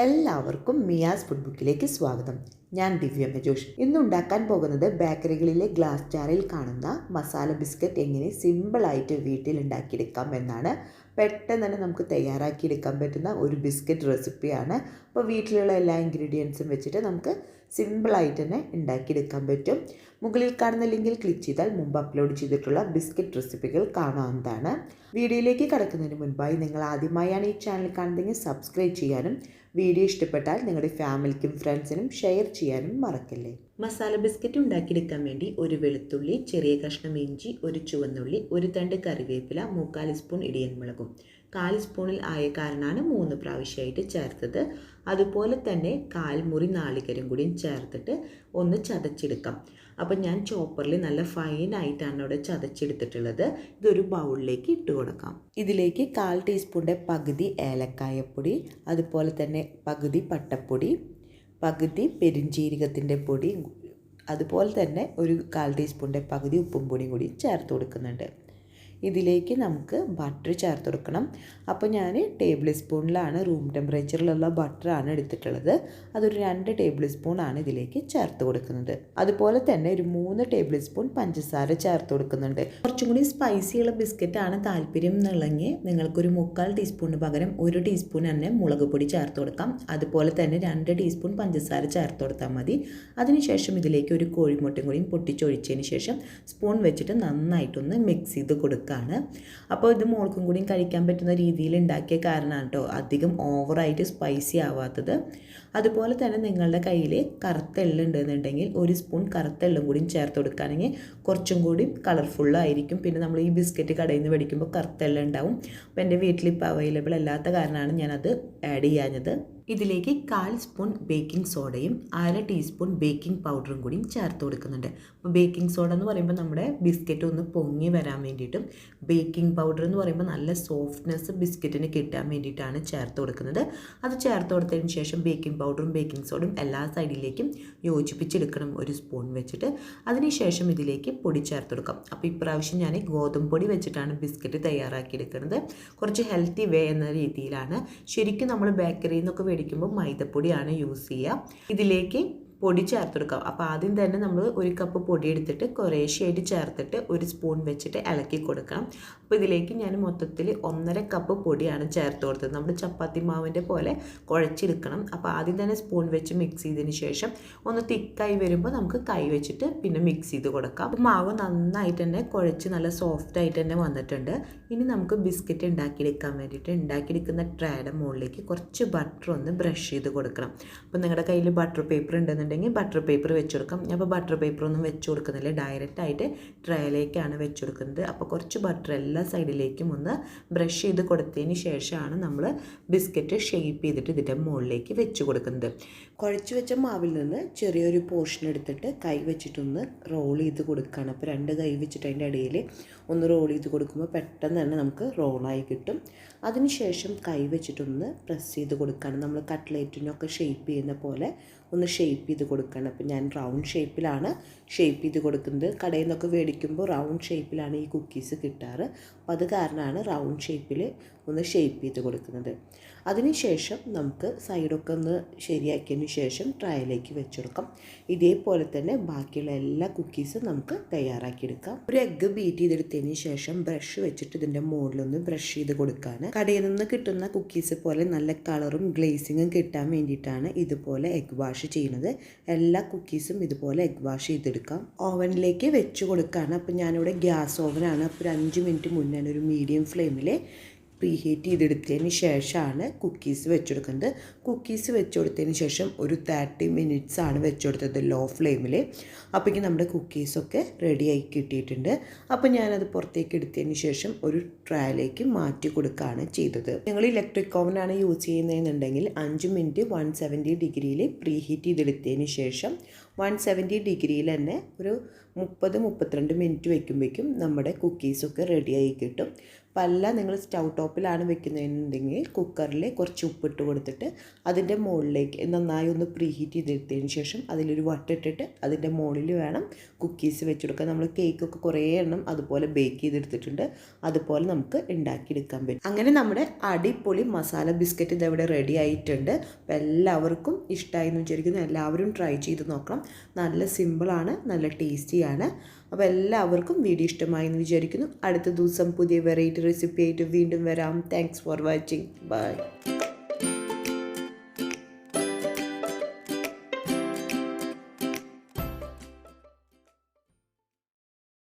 എല്ലാവർക്കും മിയാസ് ഫുഡ്ബുക്കിലേക്ക് സ്വാഗതം. ഞാൻ ദിവ്യ മെജോഷ്. ഇന്ന് ഉണ്ടാക്കാൻ പോകുന്നത് ബേക്കറികളിലെ ഗ്ലാസ് ജാറിൽ കാണുന്ന മസാല ബിസ്ക്കറ്റ് എങ്ങനെ സിമ്പിളായിട്ട് വീട്ടിൽ ഉണ്ടാക്കിയെടുക്കാം എന്നാണ്. പെട്ടെന്ന് തന്നെ നമുക്ക് തയ്യാറാക്കിയെടുക്കാൻ പറ്റുന്ന ഒരു ബിസ്ക്കറ്റ് റെസിപ്പിയാണ്. അപ്പോൾ വീട്ടിലുള്ള എല്ലാ ഇൻഗ്രീഡിയൻസും വെച്ചിട്ട് നമുക്ക് സിമ്പിളായിട്ട് തന്നെ ഉണ്ടാക്കിയെടുക്കാൻ പറ്റും. മുകളിൽ കാണുന്ന ലിങ്കിൽ ക്ലിക്ക് ചെയ്താൽ മുമ്പ് അപ്ലോഡ് ചെയ്തിട്ടുള്ള ബിസ്ക്കറ്റ് റെസിപ്പികൾ കാണാവുന്നതാണ്. വീഡിയോയിലേക്ക് കടക്കുന്നതിന് മുൻപായി നിങ്ങൾ ആദ്യമായാണ് ഈ ചാനൽ കാണുന്നതെങ്കിൽ സബ്സ്ക്രൈബ് ചെയ്യാനും വീഡിയോ ഇഷ്ടപ്പെട്ടാൽ നിങ്ങളുടെ ഫാമിലിക്കും ഫ്രണ്ട്സിനും ഷെയർ ചെയ്യാനും മറക്കല്ലേ. മസാല ബിസ്ക്കറ്റ് ഉണ്ടാക്കിയെടുക്കാൻ വേണ്ടി ഒരു വെളുത്തുള്ളി, ചെറിയ കഷ്ണം ഇഞ്ചി, ഒരു ചുവന്നുള്ളി, ഒരു തണ്ട് കറിവേപ്പില, 3/4 സ്പൂൺ ഇടിയൻ മുളകും. 1/4 സ്പൂണിൽ ആയ കാരണമാണ് 3 പ്രാവശ്യമായിട്ട് ചേർത്തത്. അതുപോലെ തന്നെ 1/4 മുറി നാളികേരം കൂടിയും ചേർത്തിട്ട് ഒന്ന് ചതച്ചെടുക്കാം. അപ്പം ഞാൻ ചോപ്പറിൽ നല്ല ഫൈനായിട്ടാണ് ഇവിടെ ചതച്ചെടുത്തിട്ടുള്ളത്. ഇതൊരു ബൗളിലേക്ക് ഇട്ട് കൊടുക്കാം. ഇതിലേക്ക് 1/4 ടീസ്പൂണിൻ്റെ പകുതി ഏലക്കായപ്പൊടി, അതുപോലെ തന്നെ പകുതി പട്ടപ്പൊടി, പകുതി പെരുംജീരകത്തിൻ്റെ പൊടി, അതുപോലെ തന്നെ ഒരു 1/4 ടീസ്പൂണിൻ്റെ പകുതി ഉപ്പും പൊടിയും കൂടി ചേർത്ത് കൊടുക്കുന്നുണ്ട്. ഇതിലേക്ക് നമുക്ക് ബട്ടർ ചേർത്ത് കൊടുക്കണം. അപ്പോൾ ഞാൻ ടേബിൾ സ്പൂണിലാണ്, റൂം ടെമ്പറേച്ചറിലുള്ള ബട്ടറാണ് എടുത്തിട്ടുള്ളത്. അതൊരു 2 ടേബിൾ സ്പൂണാണ് ഇതിലേക്ക് ചേർത്ത് കൊടുക്കുന്നത്. അതുപോലെ തന്നെ ഒരു 3 ടേബിൾ സ്പൂൺ പഞ്ചസാര ചേർത്ത് കൊടുക്കുന്നുണ്ട്. കുറച്ചും കൂടി സ്പൈസിയുള്ള ബിസ്ക്കറ്റാണ് താല്പര്യം എന്നുള്ളെങ്കിൽ നിങ്ങൾക്കൊരു 3/4 ടീസ്പൂണിന് പകരം 1 ടീസ്പൂൺ തന്നെ മുളക് പൊടി ചേർത്ത് കൊടുക്കാം. അതുപോലെ തന്നെ 2 ടീസ്പൂൺ പഞ്ചസാര ചേർത്ത് കൊടുത്താൽ മതി. അതിനുശേഷം ഇതിലേക്ക് ഒരു കോഴിമുട്ടയും കൂടിയും പൊട്ടിച്ചൊഴിച്ചതിന് ശേഷം സ്പൂൺ വെച്ചിട്ട് നന്നായിട്ടൊന്ന് മിക്സ് ചെയ്ത് കൊടുക്കുക. അപ്പോൾ ഇത് മോൾക്കും കൂടിയും കഴിക്കാൻ പറ്റുന്ന രീതിയിൽ ഉണ്ടാക്കിയ കാരണമാണ് കേട്ടോ അധികം ഓവറായിട്ട് സ്പൈസി ആവാത്തത്. അതുപോലെ തന്നെ നിങ്ങളുടെ കയ്യിൽ കറുത്ത എള്ള് ഉണ്ടെന്നുണ്ടെങ്കിൽ 1 സ്പൂൺ കറുത്ത എള്ളും കൂടിയും ചേർത്ത് കൊടുക്കുകയാണെങ്കിൽ കുറച്ചും കൂടി കളർഫുള്ളായിരിക്കും. പിന്നെ നമ്മൾ ഈ ബിസ്ക്കറ്റ് കടയിൽ നിന്ന് മേടിക്കുമ്പോൾ കറുത്ത എള്ള് ഉണ്ടാവും. അപ്പോൾ എൻ്റെ വീട്ടിൽ ഇപ്പോൾ അവൈലബിൾ അല്ലാത്ത കാരണമാണ് ഞാനത് ആഡ് ചെയ്യാഞ്ഞത്. ഇതിലേക്ക് 1/4 സ്പൂൺ ബേക്കിംഗ് സോഡയും 1/2 ടീസ്പൂൺ ബേക്കിംഗ് പൗഡറും കൂടിയും ചേർത്ത് കൊടുക്കുന്നുണ്ട്. അപ്പോൾ ബേക്കിംഗ് സോഡ എന്ന് പറയുമ്പോൾ നമ്മുടെ ബിസ്ക്കറ്റ് ഒന്ന് പൊങ്ങി വരാൻ വേണ്ടിയിട്ടും ബേക്കിംഗ് പൗഡർ എന്ന് പറയുമ്പോൾ നല്ല സോഫ്റ്റ്നെസ് ബിസ്ക്കറ്റിന് കിട്ടാൻ വേണ്ടിയിട്ടാണ് ചേർത്ത് കൊടുക്കുന്നത്. അത് ചേർത്ത് കൊടുത്തതിന് ശേഷം ബേക്കിംഗ് പൗഡറും ബേക്കിംഗ് സോഡയും എല്ലാ സൈഡിലേക്കും യോജിപ്പിച്ചെടുക്കണം 1 സ്പൂൺ വെച്ചിട്ട്. അതിനുശേഷം ഇതിലേക്ക് പൊടി ചേർത്ത് കൊടുക്കാം. അപ്പോൾ ഇപ്രാവശ്യം ഞാൻ ഗോതമ്പ് പൊടി വെച്ചിട്ടാണ് ബിസ്ക്കറ്റ് തയ്യാറാക്കിയെടുക്കുന്നത്. കുറച്ച് ഹെൽത്തി വേ എന്ന രീതിയിലാണ്. ശരിക്കും നമ്മൾ ബേക്കറിയിൽ നിന്നൊക്കെ മേടിക്കുമ്പോൾ മൈദപ്പൊടിയാണ് യൂസ് ചെയ്യുക. ഇതിലേക്ക് പൊടി ചേർത്ത് കൊടുക്കാം. അപ്പോൾ ആദ്യം തന്നെ നമ്മൾ 1 കപ്പ് പൊടി എടുത്തിട്ട് കുറേശ്ശെയായിട്ട് ചേർത്തിട്ട് 1 സ്പൂൺ വെച്ചിട്ട് ഇളക്കി കൊടുക്കണം. അപ്പോൾ ഇതിലേക്ക് ഞാൻ മൊത്തത്തിൽ 1.5 കപ്പ് പൊടിയാണ് ചേർത്ത് കൊടുത്തത്. നമ്മൾ ചപ്പാത്തി മാവിൻ്റെ പോലെ കുഴച്ചെടുക്കണം. അപ്പോൾ ആദ്യം തന്നെ സ്പൂൺ വെച്ച് മിക്സ് ചെയ്തതിന് ശേഷം ഒന്ന് തിക്കായി വരുമ്പോൾ നമുക്ക് കൈ വെച്ചിട്ട് പിന്നെ മിക്സ് ചെയ്ത് കൊടുക്കാം. അപ്പോൾ മാവ് നന്നായിട്ട് തന്നെ കുഴച്ച് നല്ല സോഫ്റ്റ് ആയിട്ട് തന്നെ വന്നിട്ടുണ്ട്. ഇനി നമുക്ക് ബിസ്ക്കറ്റ് ഉണ്ടാക്കിയെടുക്കാൻ വേണ്ടിയിട്ട് ഉണ്ടാക്കിയെടുക്കുന്ന ട്രേയുടെ മുകളിലേക്ക് കുറച്ച് ബട്ടർ ഒന്ന് ബ്രഷ് ചെയ്ത് കൊടുക്കണം. അപ്പോൾ നിങ്ങളുടെ കയ്യിൽ ബട്ടർ പേപ്പർ ഉണ്ടെന്നുണ്ടെങ്കിൽ ബട്ടർ പേപ്പർ വെച്ച് കൊടുക്കാം. ഞാൻ ഇപ്പോൾ ബട്ടർ പേപ്പർ ഒന്നും വെച്ച് കൊടുക്കുന്നില്ല, ഡയറക്റ്റായിട്ട് ട്രേയിലേക്കാണ് വെച്ച് കൊടുക്കുന്നത്. അപ്പോൾ കുറച്ച് ബട്ടർ എല്ലാ സൈഡിലേക്കും ഒന്ന് ബ്രഷ് ചെയ്ത് കൊടുത്തതിന് ശേഷമാണ് നമ്മൾ ബിസ്ക്കറ്റ് ഷേപ്പ് ചെയ്തിട്ട് ഇതിൻ്റെ മുകളിലേക്ക് വെച്ച് കൊടുക്കുന്നത്. കുഴച്ച് വെച്ച മാവിൽ നിന്ന് ചെറിയൊരു പോർഷൻ എടുത്തിട്ട് കൈ വെച്ചിട്ടൊന്ന് റോൾ ചെയ്ത് കൊടുക്കുകയാണ്. അപ്പോൾ 2 കൈ വെച്ചിട്ട് അതിൻ്റെ ഇടയിൽ ഒന്ന് റോൾ ചെയ്ത് കൊടുക്കുമ്പോൾ പെട്ടെന്ന് തന്നെ നമുക്ക് റോളായി കിട്ടും. അതിനുശേഷം കൈ വെച്ചിട്ടൊന്ന് പ്രസ് ചെയ്ത് കൊടുക്കുകയാണ്. നമ്മൾ കട്ട്ലേറ്റിനൊക്കെ ഷേപ്പ് ചെയ്യുന്ന പോലെ ഒന്ന് ഷേപ്പ് ചെയ്ത് കൊടുക്കണം. അപ്പോൾ ഞാൻ റൗണ്ട് ഷേപ്പിലാണ് ഷേപ്പ് ചെയ്ത് കൊടുക്കുന്നത്. കടയിൽ നിന്നൊക്കെ മേടിക്കുമ്പോൾ റൗണ്ട് ഷേപ്പിലാണ് ഈ കുക്കീസ് കിട്ടാറ്. അപ്പോൾ അത് കാരണമാണ് റൗണ്ട് ഷേപ്പിൽ ഒന്ന് ഷേപ്പ് ചെയ്ത് കൊടുക്കുന്നത്. അതിനുശേഷം നമുക്ക് സൈഡൊക്കെ ഒന്ന് ശരിയാക്കിയതിന് ശേഷം ട്രേയിലേക്ക് വെച്ചെടുക്കാം. ഇതേപോലെ തന്നെ ബാക്കിയുള്ള എല്ലാ കുക്കീസും നമുക്ക് തയ്യാറാക്കിയെടുക്കാം. ഒരു എഗ്ഗ് ബീറ്റ് ചെയ്തെടുത്തതിന് ശേഷം ബ്രഷ് വെച്ചിട്ട് ഇതിൻ്റെ മുകളിലൊന്ന് ബ്രഷ് ചെയ്ത് കൊടുക്കുകയാണ്. കടയിൽ നിന്ന് കിട്ടുന്ന കുക്കീസ് പോലെ നല്ല കളറും ഗ്ലേസിങ്ങും കിട്ടാൻ വേണ്ടിയിട്ടാണ് ഇതുപോലെ എഗ്ഗ് വാഷ് ചെയ്യുന്നത്. എല്ലാ കുക്കീസും ഇതുപോലെ എഗ്ഗ് വാഷ് ചെയ്തെടുക്കാം. ഓവനിലേക്ക് വെച്ച് കൊടുക്കുകയാണ്. അപ്പോൾ ഞാനിവിടെ ഗ്യാസ് ഓവനാണ്. അപ്പോൾ ഒരു 5 മിനിറ്റ് മുന്നേ ഒരു മീഡിയം ഫ്ലെയിമിൽ പ്രീഹീറ്റ് ചെയ്തെടുത്തതിന് ശേഷമാണ് കുക്കീസ് വെച്ചെടുക്കുന്നത്. കുക്കീസ് വെച്ചുകൊടുത്തതിന് ശേഷം ഒരു 30 മിനിറ്റ്സ് ആണ് വെച്ചുകൊടുത്തത് ലോ ഫ്ലെയിമിൽ. അപ്പോഴേക്കും നമ്മുടെ കുക്കീസൊക്കെ റെഡിയായി കിട്ടിയിട്ടുണ്ട്. അപ്പോൾ ഞാനത് പുറത്തേക്ക് എടുത്തതിന് ശേഷം ഒരു ട്രേയിലേക്ക് മാറ്റി കൊടുക്കുകയാണ് ചെയ്തത്. നിങ്ങൾ ഇലക്ട്രിക് ഓവനാണ് യൂസ് ചെയ്യുന്നതെന്നുണ്ടെങ്കിൽ 5 മിനിറ്റ് 170 ഡിഗ്രിയിൽ പ്രീഹീറ്റ് ചെയ്തെടുത്തതിന് ശേഷം 170 ഡിഗ്രിയിൽ തന്നെ ഒരു 30-32 മിനിറ്റ് വയ്ക്കുമ്പോഴേക്കും നമ്മുടെ കുക്കീസൊക്കെ റെഡിയായി കിട്ടും. അപ്പോൾ അല്ല നിങ്ങൾ സ്റ്റൗ ടോപ്പിലാണ് വെക്കുന്നതെന്നുണ്ടെങ്കിൽ കുക്കറിൽ കുറച്ച് ഉപ്പിട്ട് കൊടുത്തിട്ട് അതിൻ്റെ മുകളിലേക്ക് നന്നായി ഒന്ന് പ്രീഹീറ്റ് ചെയ്തെടുത്തതിന് ശേഷം അതിലൊരു വട്ടിട്ടിട്ട് അതിൻ്റെ മുകളിൽ വേണം കുക്കീസ് വെച്ചെടുക്കാൻ. നമ്മൾ കേക്കൊക്കെ കുറേ എണ്ണം അതുപോലെ ബേക്ക് ചെയ്തെടുത്തിട്ടുണ്ട്, അതുപോലെ നമുക്ക് ഉണ്ടാക്കിയെടുക്കാൻ പറ്റും. അങ്ങനെ നമ്മുടെ അടിപൊളി മസാല ബിസ്ക്കറ്റ് ഇതവിടെ റെഡി ആയിട്ടുണ്ട്. അപ്പോൾ എല്ലാവർക്കും ഇഷ്ടമായി എന്ന് വിചാരിക്കുന്നു. എല്ലാവരും ട്രൈ ചെയ്ത് നോക്കണം. നല്ല സിമ്പിളാണ്, നല്ല ടേസ്റ്റിയാണ്. അപ്പോൾ എല്ലാവർക്കും വീഡിയോ ഇഷ്ടമായി എന്ന് വിചാരിക്കുന്നു. അടുത്ത ദിവസം പുതിയ വെറൈറ്റി റെസിപ്പി ആയിട്ട് വീണ്ടും വരാം. Thanks for watching. ബൈ.